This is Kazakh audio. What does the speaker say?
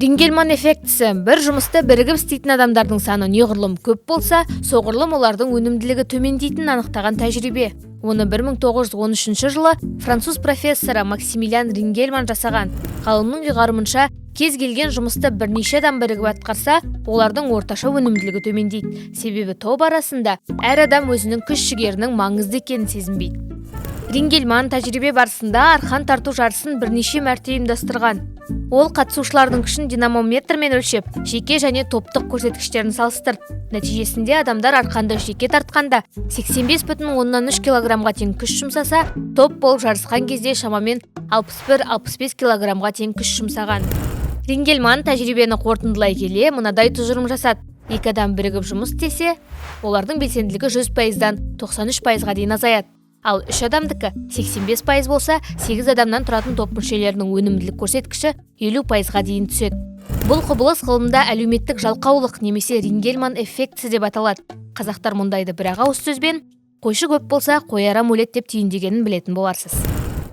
Рингельман эффектісі бір жұмысты бірігіп істейтін адамдардың саны неғұрлым көп болса, соғұрлым олардың өнімділігі төмендейтінін анықтаған тәжірибе. Оны 1913 жылы француз профессоры Максимилиан Рингельман жасаған. Ғалымның ұйғарымынша, кез келген жұмысты бірнеше адам бірігіп атқарса, олардың орташа өнімділігі төмендейді. Себебі топ арасында әр адам өзінің күш-жігерінің маңызды екенін сезінбейді. Рингельман тәжірибе барысында арқан тарту жарысын бірнеше мәрте ұйымдастырған. Ол қатысушылардың күшін динамометрмен өлшеп, жеке және топтық көрсеткіштерін салыстырды. Нәтижесінде адамдар арқанды жеке тартқанда 85,3 килограммға тең күш жұмсаса, топ болып жарысқан кезде шамамен 61-65 килограммға тең күш жұмсаған. Рингельман тәжірибені қорытындылай келе мынадай тұжырым жасады. Екі адам бірігіп жұмыс істесе, олардың белсенділігі 100%-дан 93%-ға дейін азаяды. Ал 3 адамдікі 85% болса, 8 адамнан тұратын топ мүшелерінің өнімділік көрсеткіші 50%-ға дейін түседі. Бұл құбылыс ғылымда әлеуметтік жалқаулық немесе Рингельман эффектісі деп аталады. Қазақтар мұндайды бір ауыз сөзбен «қойшы көп болса, қой арам өледі» деп түйіндегенін білетін боларсыз.